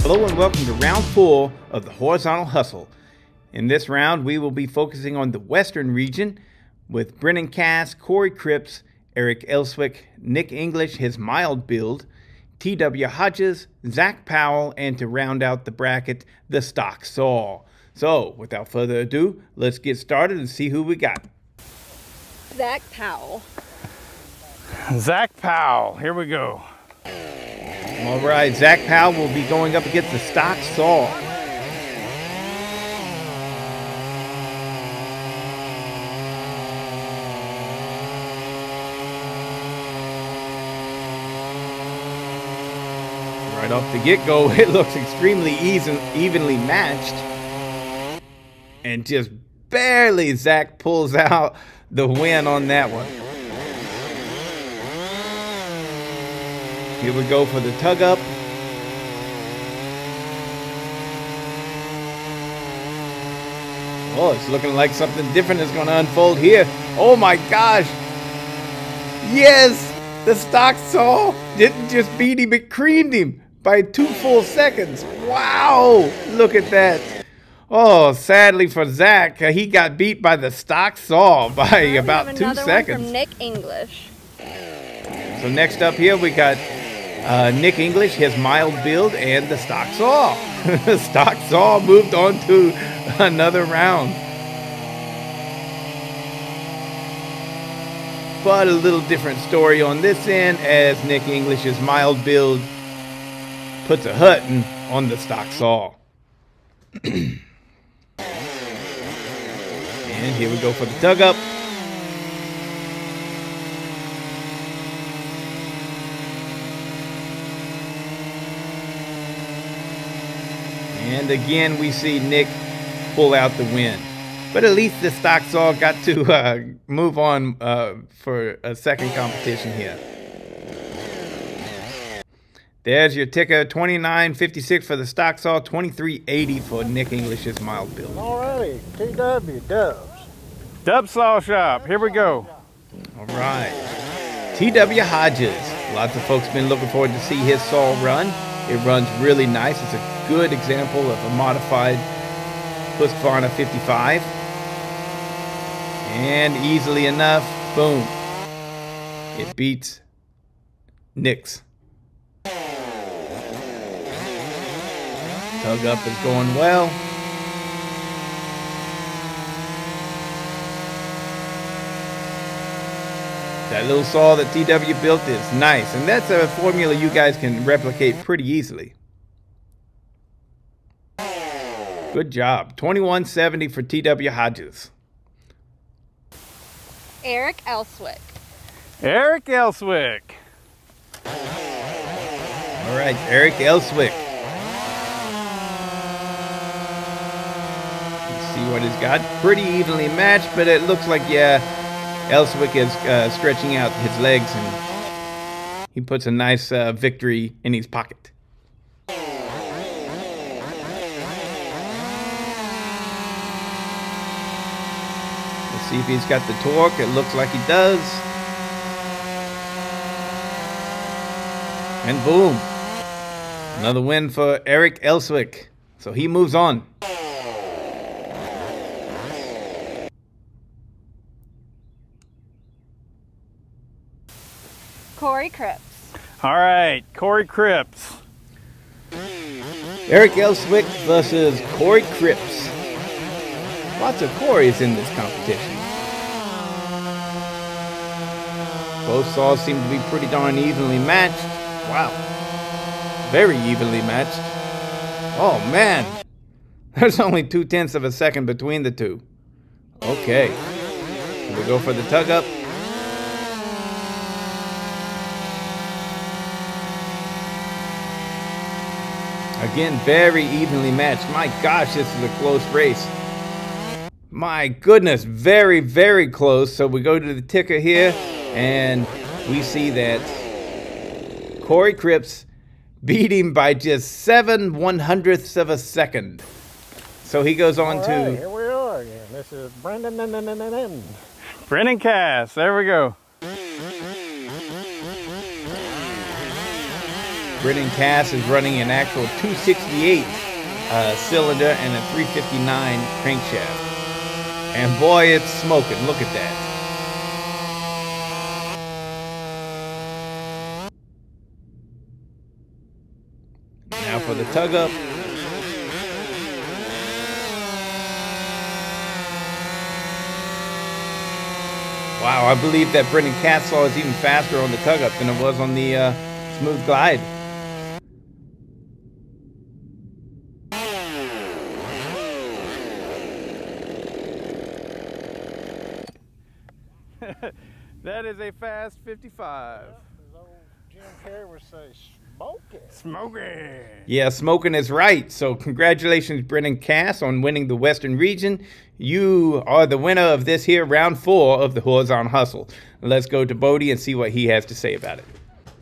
Hello and welcome to round 4 of the Horizontal Hustle. In this round, we will be focusing on the Western region with Brennan Cass, Corey Cripps, Eric Elswick, Nick English, his mild build, T.W. Hodges, Zack Powell, and to round out the bracket, the stock saw. So, without further ado, let's get started and see who we got. Zack Powell. Zack Powell, here we go. All right, Zack Powell will be going up against the stock saw. Right off the get-go, it looks extremely evenly matched. And just barely Zack pulls out the win on that one. Here we go for the tug up. Oh, it's looking like something different is going to unfold here. Oh my gosh. Yes, the stock saw didn't just beat him, it creamed him by 2 full seconds. Wow, look at that. Oh, sadly for Zack, he got beat by the stock saw by about 2 seconds. From Nick English. So next up here we got Nick English, his mild build, and the stock saw. The stock saw moved on to another round. But a little different story on this end, as Nick English's mild build puts a hutton on the stock saw. And here we go for the tug up. And again, we see Nick pull out the win. But at least the stock saw got to move on for a second competition here. There's your ticker, 29.56 for the stock saw, 23.80 for Nick English's mild build. Alrighty, TW Dubs. Dub Saw Shop, here we go. All right. T.W. Hodges. Lots of folks been looking forward to see his saw run. It runs really nice. It's a good example of a modified Husqvarna 55. And easily enough, boom, it beats Nick's. Tug up is going well. That little saw that TW built is nice, and that's a formula you guys can replicate pretty easily. Good job. 21.70 for TW Hodges. Eric Elswick. Eric Elswick. All right, Eric Elswick. Let's see what he's got. Pretty evenly matched, but it looks like, yeah, Elswick is stretching out his legs, and he puts a nice victory in his pocket. Let's see if he's got the torque. It looks like he does. And boom. Another win for Eric Elswick. So he moves on. Corey Cripps. All right, Corey Cripps. Eric Elswick versus Corey Cripps. Lots of Corys in this competition. Both saws seem to be pretty darn evenly matched. Wow. Very evenly matched. Oh man. There's only 0.2 of a second between the two. Okay. Here we go for the tug up. Again, very evenly matched. My gosh, this is a close race. My goodness, very, very close. So we go to the ticker here, and we see that Corey Cripps beat him by just 7/100ths of a second. So he goes on to... Here we are again. This is Brennan. Brennan Cass, there we go. Brennan Cass is running an actual 268 cylinder and a 359 crankshaft. And boy, it's smoking. Look at that. Now for the tug up. Wow, I believe that Brennan Cass saw is even faster on the tug up than it was on the smooth glide. That is a fast 55. As old Jim Carrey would say, smoking. Smoking. Yeah, smoking is right. So congratulations, Brennan Cass, on winning the Western Region. You are the winner of this here round 4 of the Horizontal Hustle. Let's go to Boedy and see what he has to say about it.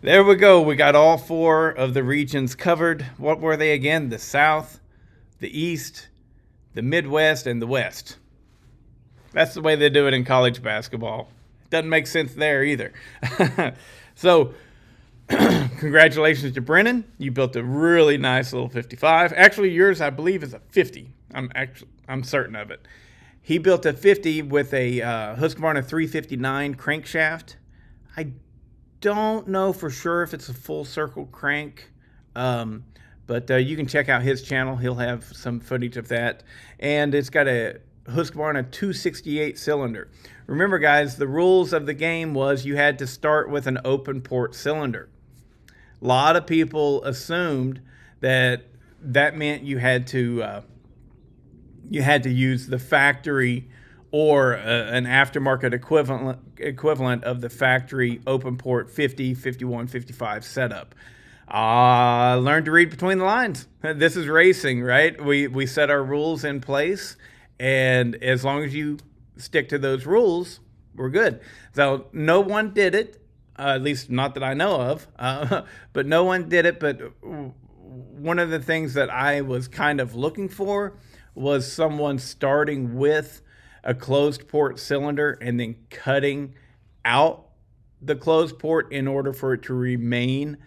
There we go. We got all 4 of the regions covered. What were they again? The South, the East, the Midwest, and the West. That's the way they do it in college basketball. Doesn't make sense there either. So, congratulations to Brennan. You built a really nice little 55. Actually, yours, I believe, is a 50. I'm certain of it. He built a 50 with a Husqvarna 359 crankshaft. I don't know for sure if it's a full circle crank, but you can check out his channel. He'll have some footage of that. And it's got a Husqvarna 268 cylinder. Remember, guys, the rules of the game was you had to start with an open port cylinder. A lot of people assumed that meant you had to use the factory or an aftermarket equivalent of the factory open port 50, 51, 55 setup. Learn to read between the lines. This is racing, right? We set our rules in place, and as long as you stick to those rules, we're good. So no one did it, at least not that I know of, but no one did it. But one of the things that I was kind of looking for was someone starting with a closed port cylinder and then cutting out the closed port in order for it to remain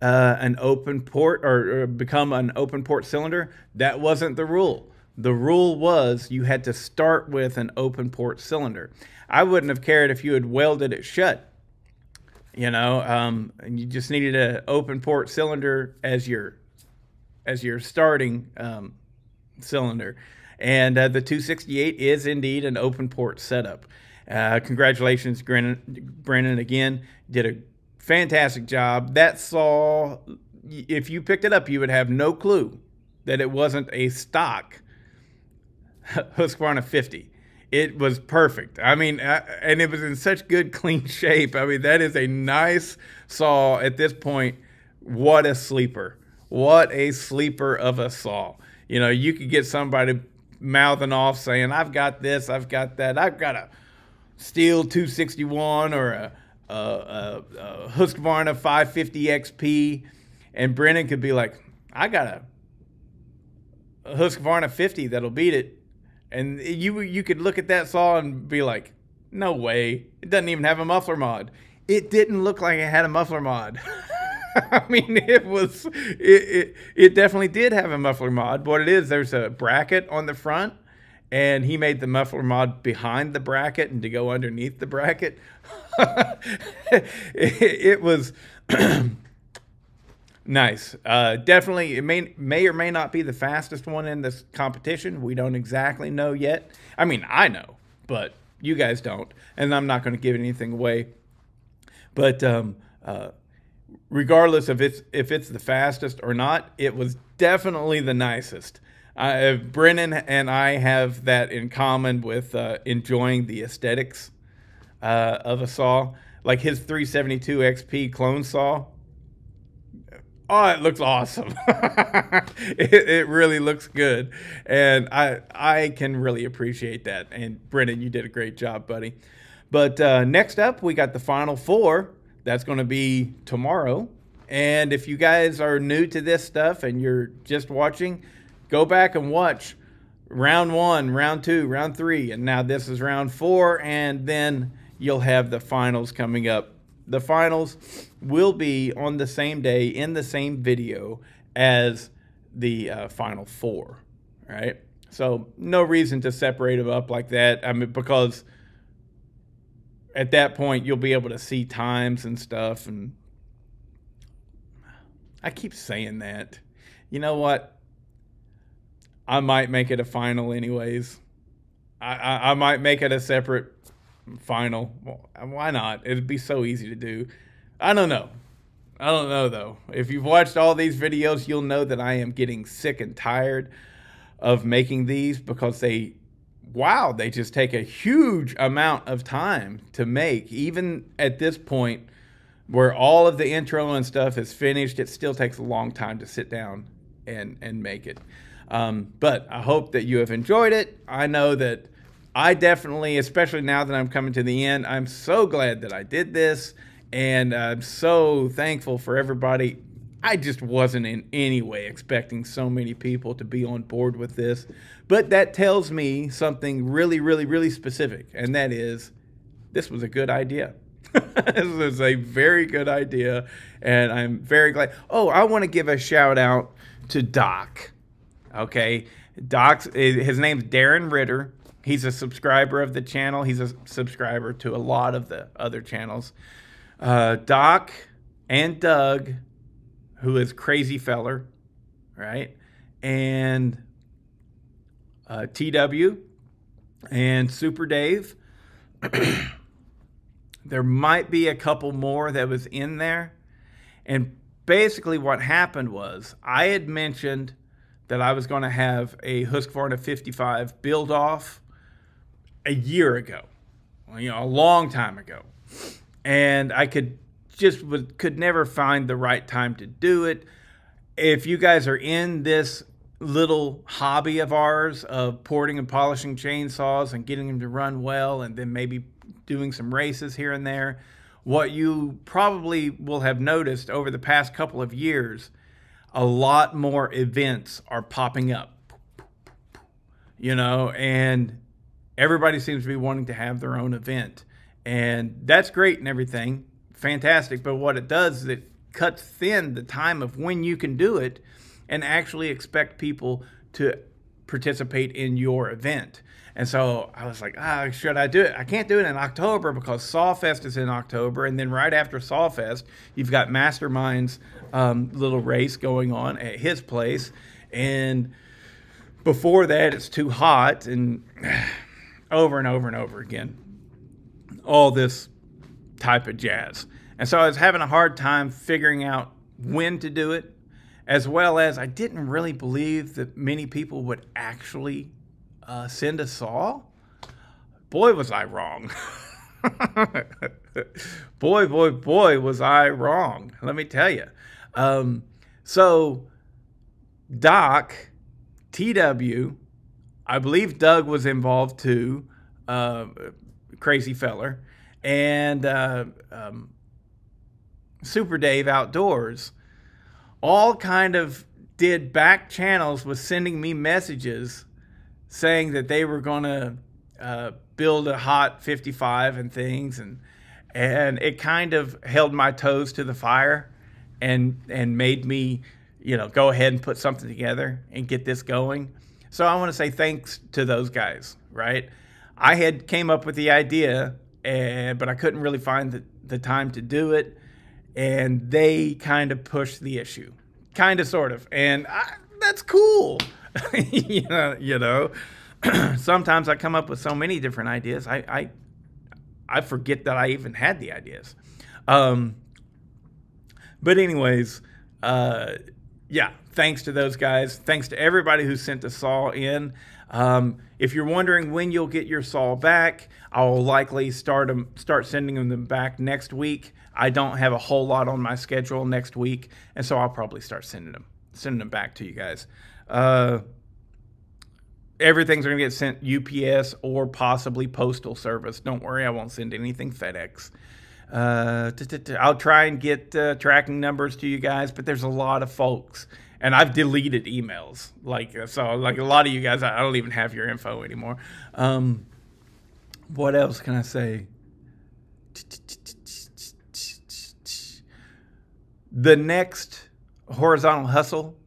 an open port or become an open port cylinder. That wasn't the rule. The rule was you had to start with an open port cylinder. I wouldn't have cared if you had welded it shut, you know, and you just needed an open port cylinder as your starting cylinder. And the 268 is indeed an open port setup. Congratulations, Brennan, again. Did a fantastic job. That saw, if you picked it up, you would have no clue that it wasn't a stock Husqvarna 50. It was perfect. I mean, and it was in such good, clean shape. I mean, that is a nice saw at this point. What a sleeper. What a sleeper of a saw. You know, you could get somebody mouthing off saying, I've got this, I've got that, I've got a Steel 261 or a Husqvarna 550 XP, and Brennan could be like, I got a Husqvarna 50 that'll beat it. And you could look at that saw and be like, no way. It doesn't even have a muffler mod. It didn't look like it had a muffler mod. I mean, it definitely did have a muffler mod. What it is, there's a bracket on the front, and he made the muffler mod behind the bracket and to go underneath the bracket. it was nice. Definitely, it may or may not be the fastest one in this competition. We don't exactly know yet. I mean, I know, but you guys don't, and I'm not going to give anything away. But regardless of if it's the fastest or not, it was definitely the nicest. Brennan and I have that in common with enjoying the aesthetics of a saw. Like his 372 XP clone saw. Oh, it looks awesome. It really looks good. And I can really appreciate that. And Brennan, you did a great job, buddy. But next up, we got the Final Four. That's going to be tomorrow. And if you guys are new to this stuff and you're just watching, go back and watch round 1, round 2, round 3. And now this is round 4. And then you'll have the finals coming up the finals will be on the same day in the same video as the final four, right? So no reason to separate them up like that. I mean, because at that point you'll be able to see times and stuff. And I keep saying that. You know what? I might make it a final anyways. I might make it a separate final. Well, why not? It'd be so easy to do. I don't know. I don't know, though. If you've watched all these videos, you'll know that I am getting sick and tired of making these because they just take a huge amount of time to make. Even at this point where all of the intro and stuff is finished, it still takes a long time to sit down and make it. But I hope that you have enjoyed it. I know that I definitely, especially now that I'm coming to the end, I'm so glad that I did this. And I'm so thankful for everybody. I just wasn't in any way expecting so many people to be on board with this. But that tells me something really, really, really specific. And that is, this was a good idea. This was a very good idea. And I'm very glad. Oh, I want to give a shout out to Doc. Okay. Doc's, his name's Darren Ritter. He's a subscriber of the channel. He's a subscriber to a lot of the other channels. Doc and Doug, who is Crazy Feller, right? And TW and Super Dave. There might be a couple more that was in there. And basically what happened was I had mentioned that I was going to have a Husqvarna 55 build off a year ago, you know, a long time ago. And I could never find the right time to do it. If you guys are in this little hobby of ours of porting and polishing chainsaws and getting them to run well and then maybe doing some races here and there, what you probably will have noticed over the past couple of years, a lot more events are popping up, you know, and everybody seems to be wanting to have their own event. And that's great and everything, fantastic. But what it does is it cuts thin the time of when you can do it and actually expect people to participate in your event. And so I was like, should I do it? I can't do it in October because Sawfest is in October. And then right after Sawfest, you've got Mastermind's little race going on at his place. And before that, it's too hot, and over and over and over again. All this type of jazz. And so I was having a hard time figuring out when to do it, as well as I didn't really believe that many people would actually send a saw. Boy, was I wrong. boy, was I wrong. Let me tell you. So Doc, TW, I believe Doug was involved too, Crazy Feller, and Super Dave Outdoors all kind of did back channels with sending me messages saying that they were going to build a hot 55 and things, and it kind of held my toes to the fire and made me, you know, go ahead and put something together and get this going. So I want to say thanks to those guys, right? I had came up with the idea, but I couldn't really find the time to do it. And they kind of pushed the issue, kind of, sort of. And that's cool. you know, sometimes I come up with so many different ideas. I forget that I even had the ideas. But anyways, yeah, thanks to those guys. Thanks to everybody who sent a saw in. If you're wondering when you'll get your saw back, I'll likely start sending them back next week. I don't have a whole lot on my schedule next week, and so I'll probably start sending them back to you guys. Everything's going to get sent UPS or possibly postal service. Don't worry, I won't send anything FedEx. I'll try and get tracking numbers to you guys, but there's a lot of folks. And I've deleted emails. So a lot of you guys, I don't even have your info anymore. What else can I say? The next horizontal hustle,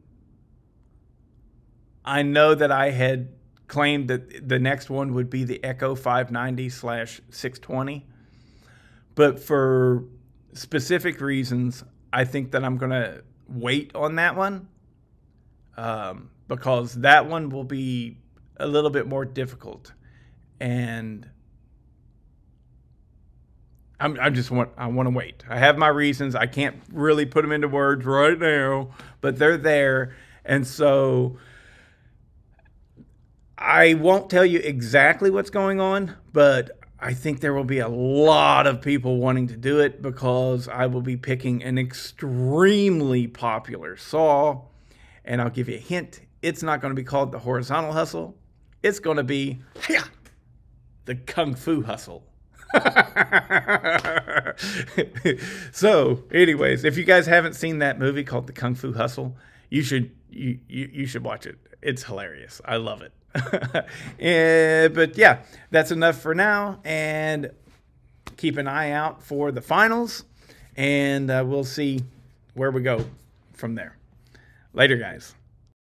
I know that I had claimed that the next one would be the Echo 590/620. But for specific reasons, I think that I'm going to wait on that one because that one will be a little bit more difficult. And I want to wait. I have my reasons. I can't really put them into words right now, but they're there. And so I won't tell you exactly what's going on, but I think there will be a lot of people wanting to do it because I will be picking an extremely popular saw. And I'll give you a hint. It's not going to be called the horizontal hustle. It's going to be the Kung Fu hustle. So, anyways, if you guys haven't seen that movie called The Kung Fu Hustle, you should watch it. It's hilarious. I love it. But yeah, that's enough for now, and keep an eye out for the finals, and we'll see where we go from there. Later, guys.